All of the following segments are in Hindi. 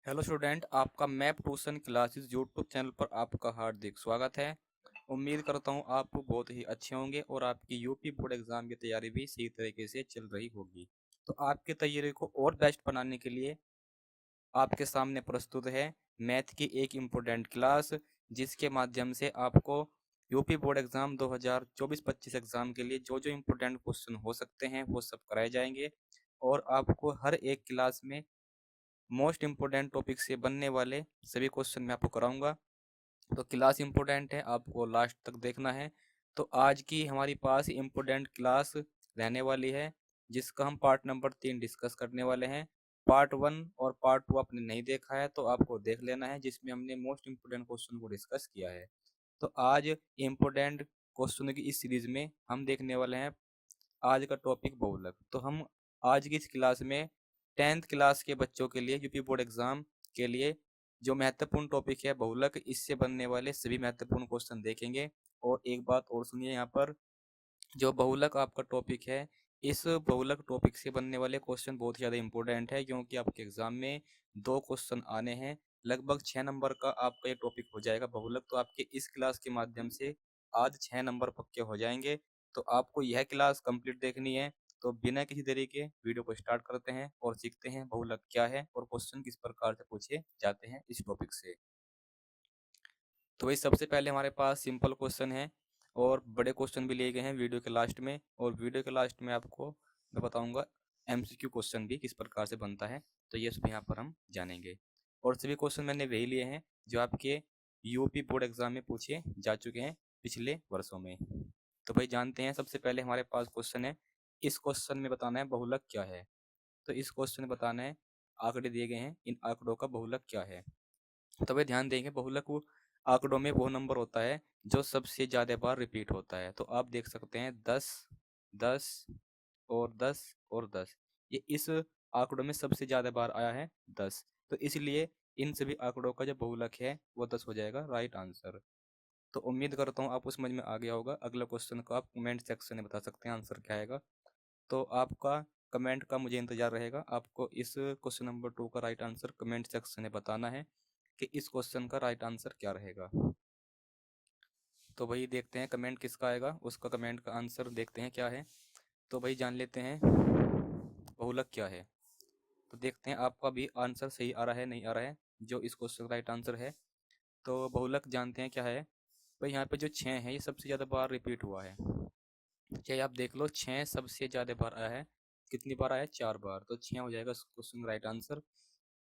हेलो स्टूडेंट, आपका map tuition classes YouTube channel पर आपका हार्दिक स्वागत है। उम्मीद करता हूँ आप बहुत ही अच्छे होंगे और आपकी यूपी बोर्ड एग्जाम की तैयारी भी सही तरीके से चल रही होगी। तो आपकी तैयारी को और बेस्ट बनाने के लिए आपके सामने प्रस्तुत है मैथ की एक इम्पोर्टेंट क्लास, जिसके माध्यम से आपको यूपी बोर्ड एग्जाम 2024-25 एग्जाम के लिए जो जो इम्पोर्टेंट क्वेश्चन हो सकते हैं वो सब कराए जाएंगे। और आपको हर एक क्लास में मोस्ट इम्पोर्टेंट टॉपिक से बनने वाले सभी क्वेश्चन मैं आपको कराऊंगा। तो क्लास इम्पोर्टेंट है, आपको लास्ट तक देखना है। तो आज की हमारी पास इम्पोर्टेंट क्लास रहने वाली है, जिसका हम पार्ट नंबर 3 डिस्कस करने वाले हैं। पार्ट 1 और पार्ट 2 आपने नहीं देखा है तो आपको देख लेना है, जिसमें हमने मोस्ट इम्पोर्टेंट क्वेश्चन को डिस्कस किया है। तो आज इम्पोर्टेंट क्वेश्चन की इस सीरीज में हम देखने वाले हैं आज का टॉपिक बहुलक। तो हम आज की इस क्लास में 10th क्लास के बच्चों के लिए यूपी बोर्ड एग्जाम के लिए जो महत्वपूर्ण टॉपिक है बहुलक, इससे बनने वाले सभी महत्वपूर्ण क्वेश्चन देखेंगे। और एक बात और सुनिए, यहाँ पर जो बहुलक आपका टॉपिक है, इस बहुलक टॉपिक से बनने वाले क्वेश्चन बहुत ज़्यादा इंपॉर्टेंट है, क्योंकि आपके एग्जाम में 2 क्वेश्चन आने हैं। लगभग 6 नंबर का आपका ये टॉपिक हो जाएगा बहुलक। तो आपके इस क्लास के माध्यम से आज 6 नंबर पक्के हो जाएंगे। तो आपको यह क्लास कंप्लीट देखनी है। तो बिना किसी देरी के वीडियो को स्टार्ट करते हैं और सीखते हैं बहुलक क्या है और क्वेश्चन किस प्रकार से पूछे जाते हैं इस टॉपिक से। तो वही सबसे पहले हमारे पास सिंपल क्वेश्चन है और बड़े क्वेश्चन भी लिए गए हैं वीडियो के लास्ट में। और वीडियो के लास्ट में आपको मैं बताऊंगा एमसीक्यू क्वेश्चन भी किस प्रकार से बनता है। तो ये सब यहाँ पर हम जानेंगे। और सभी क्वेश्चन मैंने वही लिए हैं जो आपके यूपी बोर्ड एग्जाम में पूछे जा चुके हैं पिछले वर्षों में। तो भाई जानते हैं, सबसे पहले हमारे पास क्वेश्चन है। इस क्वेश्चन में बताना है बहुलक क्या है। तो इस क्वेश्चन में बताना है, आंकड़े दिए गए हैं, इन आंकड़ों का बहुलक क्या है। तो भाई ध्यान देंगे, बहुलक वो आंकड़ों में वो नंबर होता है जो सबसे ज्यादा बार रिपीट होता है। तो आप देख सकते हैं 10, 10 और 10 और 10, ये इस आंकड़ों में सबसे ज्यादा बार आया है 10। तो इसलिए इन सभी आंकड़ों का जो बहुलक है वो 10 हो जाएगा, राइट आंसर। तो उम्मीद करता हूँ आपको समझ में आ गया होगा। अगला क्वेश्चन को आप कमेंट सेक्शन में बता सकते हैं आंसर क्या आएगा। तो आपका कमेंट का मुझे इंतजार रहेगा। आपको इस क्वेश्चन नंबर 2 का राइट आंसर कमेंट सेक्शन में बताना है कि इस क्वेश्चन का राइट आंसर क्या रहेगा। तो भाई देखते हैं कमेंट किसका आएगा, उसका कमेंट का आंसर देखते हैं क्या है। तो भाई जान लेते हैं बहुलक क्या है। तो देखते हैं आपका भी आंसर सही आ रहा है नहीं आ रहा है। जो इस क्वेश्चन का राइट आंसर है, तो बहुलक जानते हैं क्या है। भाई यहाँ पे जो 6 है ये सबसे ज़्यादा बार रिपीट हुआ है। चाहे आप देख लो, 6 सबसे ज़्यादा बार आया है। कितनी बार आया है? 4 बार। तो 6 हो जाएगा इस क्वेश्चन का राइट आंसर।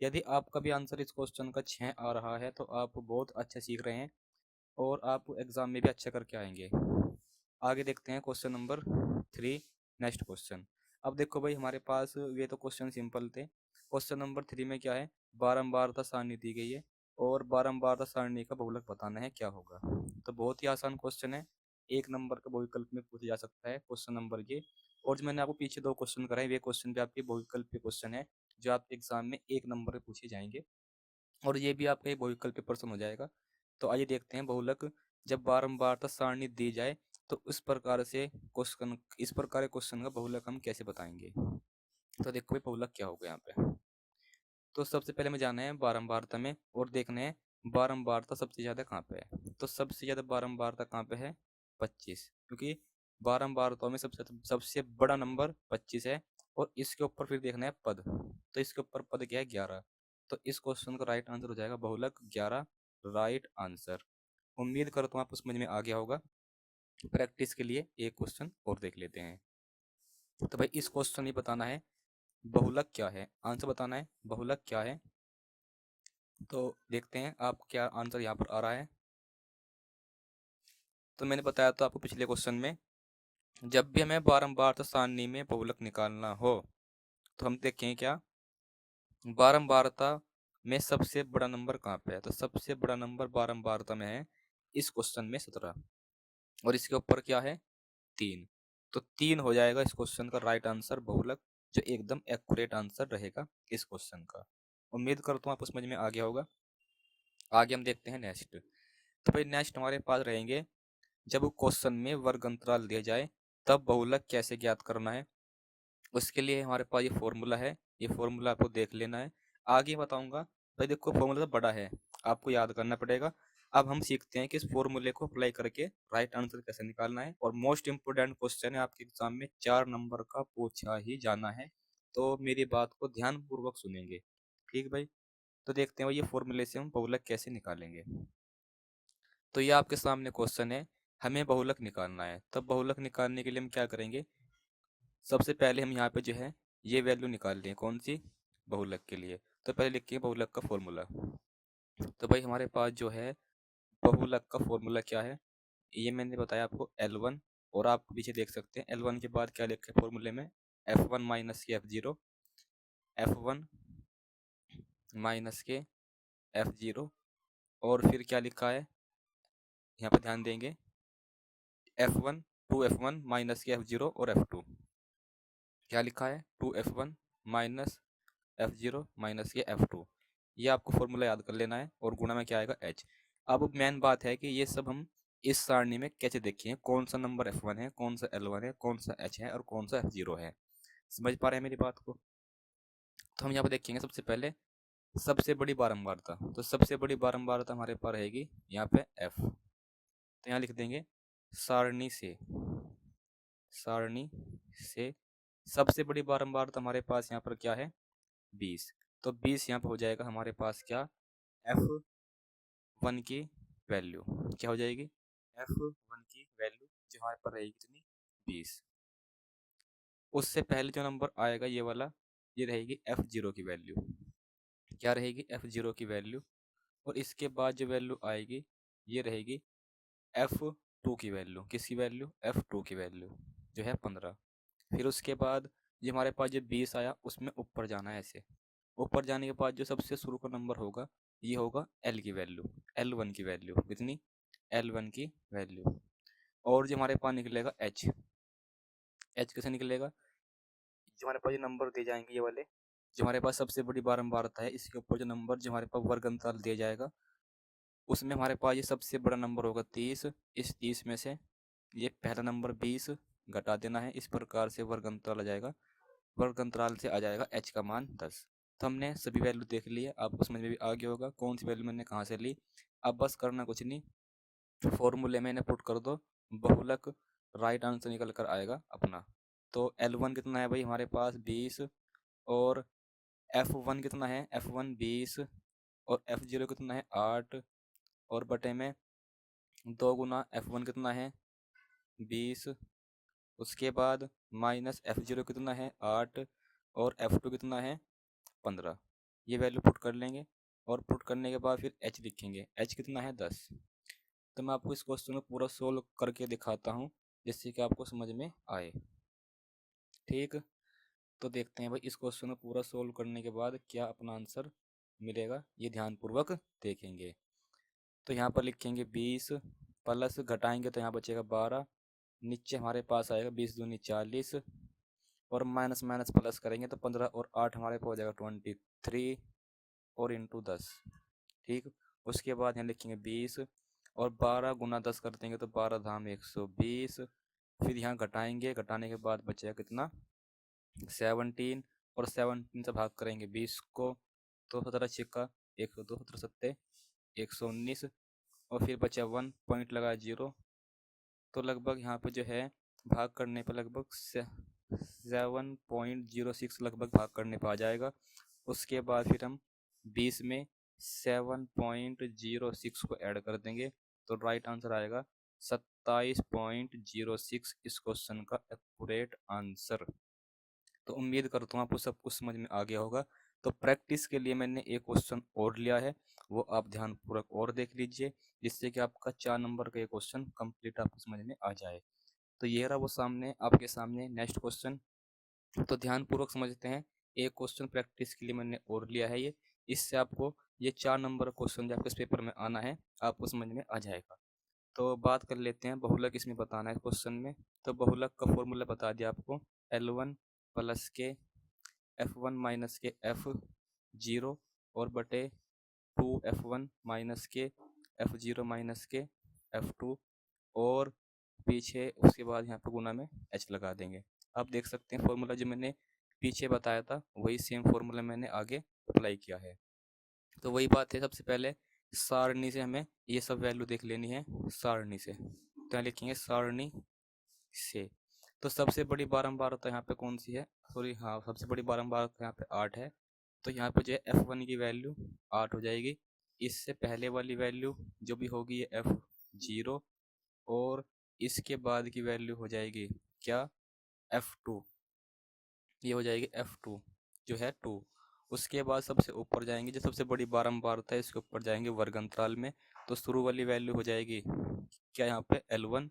यदि आपका भी आंसर इस क्वेश्चन का 6 आ रहा है तो आप बहुत अच्छा सीख रहे हैं और आप एग्जाम में भी अच्छा करके आएंगे। आगे देखते हैं क्वेश्चन नंबर 3। Next question. अब देखो भाई हमारे पास ये तो क्वेश्चन सिंपल थे। क्वेश्चन नंबर 3 में क्या है, बारंबारता सारणी दी गई है और बारंबारता सारणी का बहुलक बताना है क्या होगा। तो बहुत ही आसान क्वेश्चन है, 1 नंबर का बहुविकल्प में पूछा जा सकता है क्वेश्चन नंबर ये। और जो मैंने आपको पीछे 2 क्वेश्चन कराए, वे क्वेश्चन भी आपके बहुविकल्प के क्वेश्चन है जो आपके एग्जाम में 1 नंबर पे पूछे जाएंगे। और ये भी आपका एक बहुविकल्प प्रश्न हो जाएगा। तो आइए देखते हैं बहुलक। जब बारंबारता सारणी दी जाए तो इस प्रकार से क्वेश्चन, इस प्रकार के क्वेश्चन का बहुलक हम कैसे बताएंगे। तो देखो भाई बहुलक क्या होगा यहाँ पे। तो सबसे पहले हमें जाना है बारंबारता में और देखना है बारंबारता सबसे ज्यादा कहाँ पे है। तो सबसे ज्यादा बारंबारता कहाँ पे है? 25, क्योंकि बारंबारताओं में सबसे सबसे बड़ा नंबर 25 है। और इसके ऊपर फिर देखना है पद। तो इसके ऊपर पद क्या है? 11। तो इस क्वेश्चन का राइट आंसर हो जाएगा बहुलक 11, राइट आंसर। उम्मीद करता हूँ आपको समझ में आ गया होगा। प्रैक्टिस के लिए एक क्वेश्चन और देख लेते हैं। तो भाई इस क्वेश्चन में बताना है बहुलक क्या है, आंसर बताना है बहुलक क्या है। तो देखते हैं आप क्या आंसर यहाँ पर आ रहा है। तो मैंने बताया था आपको पिछले क्वेश्चन में, जब भी हमें बारंबारता सारणी में बहुलक निकालना हो तो हम देखें क्या बारंबारता में सबसे बड़ा नंबर कहाँ पे है। तो सबसे बड़ा नंबर बारंबारता में है इस क्वेश्चन में 17। और इसके ऊपर क्या है? 3। तो 3 हो जाएगा इस क्वेश्चन का राइट आंसर बहुलक, जो एकदम एक्यूरेट आंसर रहेगा इस क्वेश्चन का। उम्मीद करता हूँ आपको समझ में आ गया होगा। आगे हम देखते हैं नेक्स्ट। तो भाई नेक्स्ट हमारे पास रहेंगे, जब क्वेश्चन में वर्ग अंतराल दिया जाए तब बहुलक कैसे ज्ञात करना है। उसके लिए हमारे पास ये फॉर्मूला है, ये फॉर्मूला आपको देख लेना है। आगे बताऊंगा भाई देखो फॉर्मूला तो बड़ा है, आपको याद करना पड़ेगा। अब हम सीखते हैं कि इस फॉर्मूले को अप्लाई करके राइट आंसर कैसे निकालना है। और मोस्ट इंपोर्टेंट क्वेश्चन है, आपके एग्जाम में 4 नंबर का पूछा ही जाना है, तो मेरी बात को ध्यान पूर्वक सुनेंगे। ठीक भाई, तो देखते हैं भाई ये फॉर्मूले से हम बहुलक कैसे निकालेंगे। तो ये आपके सामने क्वेश्चन है, हमें बहुलक निकालना है। तब बहुलक निकालने के लिए हम क्या करेंगे, सबसे पहले हम यहाँ पे जो है ये वैल्यू निकाल लें, कौन सी, बहुलक के लिए। तो पहले लिखिए बहुलक का फॉर्मूला। तो भाई हमारे पास जो है बहुलक का फॉर्मूला क्या है, ये मैंने बताया आपको L1। और आप पीछे देख सकते हैं L1 के बाद क्या लिखा है फॉर्मूले में, F1 माइनस के F0, F1 माइनस के F0। और फिर क्या लिखा है, यहाँ पर ध्यान देंगे, F1 2F1 माइनस के F0 और F2। क्या लिखा है, 2F1 माइनस F0 माइनस के F2। ये आपको फॉर्मूला याद कर लेना है, और गुणा में क्या आएगा H। अब मेन बात है कि ये सब हम इस सारणी में कैसे देखें, कौन सा नंबर F1 है, कौन सा L1 है, कौन सा H है और कौन सा F0 है। समझ पा रहे हैं मेरी बात को। तो हम यहाँ पर देखेंगे सबसे पहले सबसे बड़ी बारंबारता। तो सबसे बड़ी बारंबारता हमारे पास रहेगी यहाँ पे F। तो यहाँ लिख देंगे सारणी से, सारणी से सबसे बड़ी बारंबारता हमारे पास यहाँ पर क्या है, 20। तो 20 यहाँ पर हो जाएगा हमारे पास क्या, F1 की वैल्यू क्या हो जाएगी, F1 की वैल्यू जो हमारे पर रहेगी कितनी, 20। उससे पहले जो नंबर आएगा ये वाला, ये रहेगी F0 की वैल्यू। क्या रहेगी, F0 की वैल्यू। और इसके बाद जो वैल्यू आएगी ये रहेगी F2 की वैल्यू। किसकी वैल्यू, F2 की वैल्यू जो है 15। फिर उसके बाद जो हमारे पास जो 20 आया उसमें ऊपर जाना है ऐसे। ऊपर जाने के बाद जो सबसे शुरू का नंबर होगा ये होगा L की वैल्यू, L1 की वैल्यू कितनी, L1 की वैल्यू। और जो हमारे पास निकलेगा H, H कैसे निकलेगा, जो हमारे पास ये नंबर दिए जाएंगे ये वाले, जो हमारे पास सबसे बड़ी बारंबारता है इसके ऊपर जो नंबर जो हमारे पास वर्ग अंतराल दिया जाएगा उसमें हमारे पास ये सबसे बड़ा नंबर होगा 30। इस 30 में से ये पहला नंबर 20 घटा देना है, इस प्रकार से वर्ग अंतराल आ जाएगा, वर्ग अंतराल से आ जाएगा H का मान 10। तो हमने सभी वैल्यू देख ली है, आपको समझ में भी आ गया होगा कौन सी वैल्यू मैंने कहाँ से ली। अब बस करना कुछ नहीं, फॉर्मूले में इन्हें पुट कर दो, बहुलक राइट आंसर निकल कर आएगा अपना। तो L1 कितना है भाई हमारे पास 20, और F1 कितना है, F1 20, और F0 कितना है 8, और बटे में 2 गुना F1 कितना है 20, उसके बाद माइनस F0 कितना है 8, और F2 कितना है 15। ये वैल्यू पुट कर लेंगे, और पुट करने के बाद फिर H लिखेंगे, H कितना है 10। तो मैं आपको इस क्वेश्चन को पूरा सोल्व करके दिखाता हूँ जिससे कि आपको समझ में आए। ठीक, तो देखते हैं भाई इस क्वेश्चन को पूरा सोल्व करने के बाद क्या अपना आंसर मिलेगा, ये ध्यानपूर्वक देखेंगे। तो यहाँ पर लिखेंगे 20, प्लस घटाएंगे तो यहाँ बचेगा 12, नीचे हमारे पास आएगा 20 दूनी 40, और माइनस माइनस प्लस करेंगे तो 15 और 8 हमारे पास हो जाएगा 23, और इंटू 10। ठीक, उसके बाद यहाँ लिखेंगे 20, और 12 गुना 10 कर देंगे तो 12 धाम 120। फिर यहाँ घटाएंगे, घटाने के बाद बचेगा कितना 17, और 17 से भाग करेंगे 20 को तो 17 छिक्का 102, 17 सत्ते 119, और फिर बचा 1 पॉइंट लगा 0। तो लगभग यहाँ पे जो है भाग करने पर लगभग 7.06 लगभग भाग करने पर आ जाएगा। उसके बाद फिर हम 20 में 7.06 को ऐड कर देंगे तो राइट आंसर आएगा 27.06 इस क्वेश्चन का एक्यूरेट आंसर। तो उम्मीद करता हूँ आपको सब कुछ समझ में आ गया होगा। तो प्रैक्टिस के लिए मैंने एक क्वेश्चन और लिया है, वो आप ध्यानपूर्वक और देख लीजिए जिससे कि आपका 4 नंबर का ये क्वेश्चन कंप्लीट आपको समझ में आ जाए। तो ये रहा वो सामने आपके सामने नेक्स्ट क्वेश्चन। तो ध्यानपूर्वक समझते हैं, एक क्वेश्चन प्रैक्टिस के लिए मैंने और लिया है ये, इससे आपको ये 4 नंबर क्वेश्चन जो आपके इस पेपर में आना है आपको समझ में आ जाएगा। तो बात कर लेते हैं बहुलक इसमें बताना है क्वेश्चन में। तो बहुलक का फॉर्मूला बता दिया आपको, L1 प्लस के F1 माइनस के F0 और बटे 2F1 माइनस के F0 माइनस के F2, और पीछे उसके बाद यहाँ पर गुना में H लगा देंगे। आप देख सकते हैं फॉर्मूला जो मैंने पीछे बताया था वही सेम फॉर्मूला मैंने आगे अप्लाई किया है। तो वही बात है, सबसे पहले सारणी से हमें ये सब वैल्यू देख लेनी है, सारणी से। तो यहाँ लिखेंगे सारणी से। तो सबसे बड़ी बारंबारता यहाँ पे कौन सी है, सॉरी हाँ, सबसे बड़ी बारंबारता यहाँ पे 8 है। तो यहाँ पे जो है F1 की वैल्यू 8 हो जाएगी। इससे पहले वाली वैल्यू जो भी होगी ये F0, और इसके बाद की वैल्यू हो जाएगी क्या, F2। ये हो जाएगी F2 जो है 2। उसके बाद सबसे ऊपर जाएंगे, जो सबसे बड़ी बारंबारता है इसके ऊपर जाएंगे वर्ग अंतराल में। तो शुरू वाली वैल्यू हो जाएगी क्या यहाँ पे L1,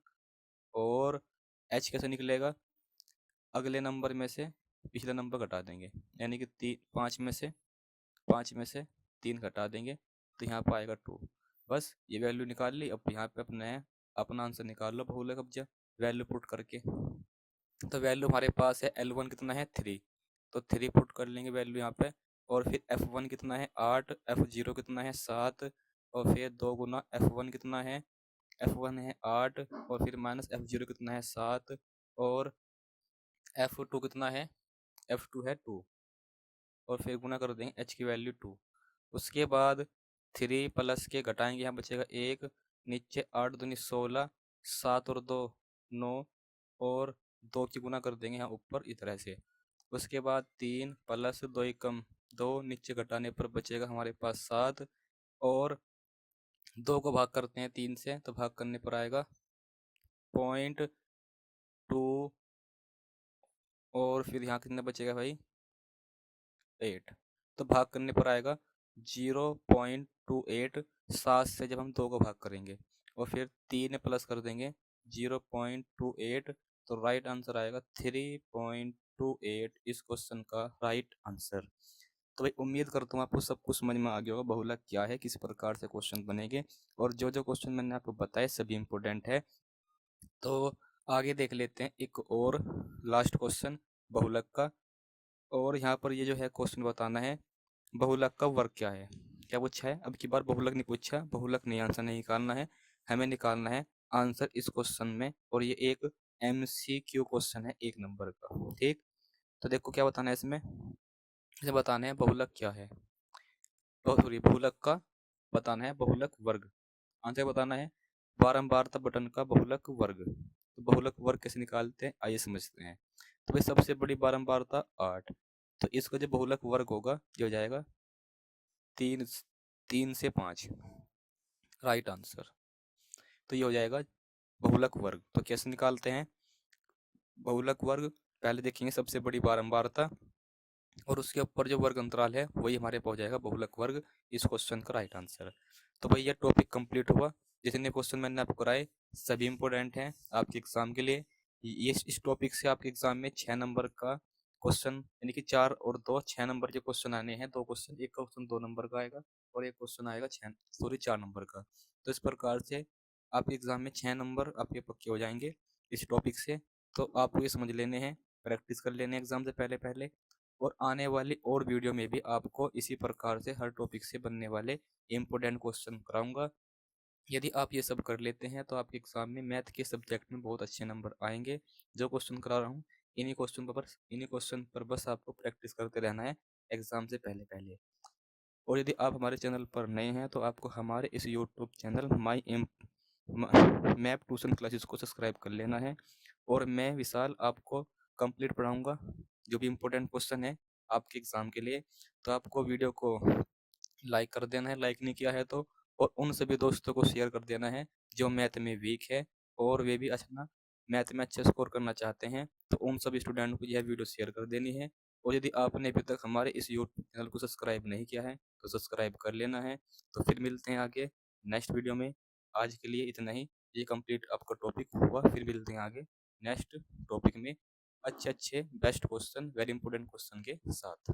और H कैसे निकलेगा, अगले नंबर में से पिछला नंबर घटा देंगे, यानी कि 5 में से 3 घटा देंगे, तो यहाँ पर आएगा 2। बस ये वैल्यू निकाल ली। अब यहाँ पे अपना आंसर निकाल लो बहुलक कब्जा वैल्यू पुट करके। तो वैल्यू हमारे पास है L1 कितना है 3, तो 3 पुट कर लेंगे वैल्यू यहाँ पे। और फिर F1 कितना है 8, F0 कितना है 7, और फिर 2 गुना F1 कितना है, F1 है 8, और फिर माइनस F0 कितना है 7, और F2 कितना है, F2 है 2, और फिर गुना कर देंगे H की वैल्यू 2। उसके बाद 3 प्लस के घटाएंगे, यहाँ बचेगा 1, नीचे 8 दूनी 16, 7 और 2 9, और 2 की गुना कर देंगे यहाँ ऊपर इस तरह से। उसके बाद 3 प्लस 2 एकम 2, नीचे घटाने पर बचेगा हमारे पास 7, और 2 को भाग करते हैं 3 से, तो भाग करने पर आएगा 0.2, और फिर यहाँ कितना बचेगा भाई 8, तो भाग करने पर आएगा 0.28। 7 से जब हम 2 को भाग करेंगे और फिर 3 प्लस कर देंगे 0.28, तो राइट आंसर आएगा 3.28 इस क्वेश्चन का राइट आंसर। तो भाई उम्मीद करता हूँ आपको सब कुछ समझ में आ गया होगा बहुलक क्या है, किस प्रकार से क्वेश्चन बनेंगे, और जो जो क्वेश्चन मैंने आपको बताए सभी इंपॉर्टेंट है। तो आगे देख लेते हैं एक और लास्ट क्वेश्चन बहुलक का। और यहाँ पर ये जो है क्वेश्चन बताना है बहुलक का वर्ग क्या है। क्या पूछा है, अब की बार बहुलक नहीं पूछा, बहुलक नहीं आंसर नहीं निकालना है, हमें निकालना है आंसर इस क्वेश्चन में। और ये एक MCQ क्वेश्चन है 1 नंबर का, ठीक। तो देखो क्या बताना है इसमें, इसे बताना है बहुलक क्या है, सॉरी बहुलक का बताना है बहुलक वर्ग। आंसर बताना है बारंबारता बटन का बहुलक वर्ग। तो बहुलक वर्ग कैसे निकालते हैं आइए समझते हैं। तो भाई सबसे बड़ी बारंबारता 8, तो इसका जो बहुलक वर्ग होगा ये हो जाएगा 3 से 5, राइट आंसर। तो ये हो जाएगा बहुलक वर्ग। तो कैसे निकालते हैं बहुलक वर्ग, पहले देखेंगे सबसे बड़ी बारंबारता, और उसके ऊपर जो वर्ग अंतराल है वही हमारे पास हो जाएगा बहुलक वर्ग, इस क्वेश्चन का राइट आंसर। तो भाई ये टॉपिक कंप्लीट हुआ। जितने क्वेश्चन मैंने आपको कराए सभी इंपॉर्टेंट हैं आपके एग्जाम के लिए। ये इस टॉपिक से आपके एग्जाम में 6 नंबर का क्वेश्चन, यानी कि 4 और 2 6 नंबर के क्वेश्चन आने हैं। 2 क्वेश्चन, एक क्वेश्चन 2 नंबर का आएगा और एक क्वेश्चन आएगा 4 नंबर का। तो इस प्रकार से आपके एग्जाम में 6 नंबर आपके पक्के हो जाएंगे इस टॉपिक से। तो आपको ये समझ लेने हैं, प्रैक्टिस कर लेने एग्जाम से पहले पहले। और आने वाली और वीडियो में भी आपको इसी प्रकार से हर टॉपिक से बनने वाले इम्पोर्टेंट क्वेश्चन कराऊंगा। यदि आप ये सब कर लेते हैं तो आपके एग्जाम में मैथ के सब्जेक्ट में बहुत अच्छे नंबर आएंगे। जो क्वेश्चन करा रहा हूँ इन्हीं क्वेश्चन पर बस आपको प्रैक्टिस करते रहना है एग्जाम से पहले पहले। और यदि आप हमारे चैनल पर नए हैं तो आपको हमारे इस YouTube channel map tuition classes को सब्सक्राइब कर लेना है। और मैं विशाल आपको कंप्लीट पढ़ाऊंगा जो भी इम्पोर्टेंट क्वेश्चन है आपके एग्ज़ाम के लिए। तो आपको वीडियो को लाइक कर देना है, लाइक नहीं किया है तो, और उन सभी दोस्तों को शेयर कर देना है जो मैथ में वीक है और वे भी अच्छा मैथ में अच्छा स्कोर करना चाहते हैं। तो उन सभी स्टूडेंट को यह वीडियो शेयर कर देनी है। और यदि आपने अभी तक हमारे इस यूट्यूब चैनल को सब्सक्राइब नहीं किया है तो सब्सक्राइब कर लेना है। तो फिर मिलते हैं आगे नेक्स्ट वीडियो में। आज के लिए इतना ही, ये कंप्लीट आपका टॉपिक हुआ। फिर मिलते हैं आगे नेक्स्ट टॉपिक में अच्छे अच्छे best question, very important question के साथ।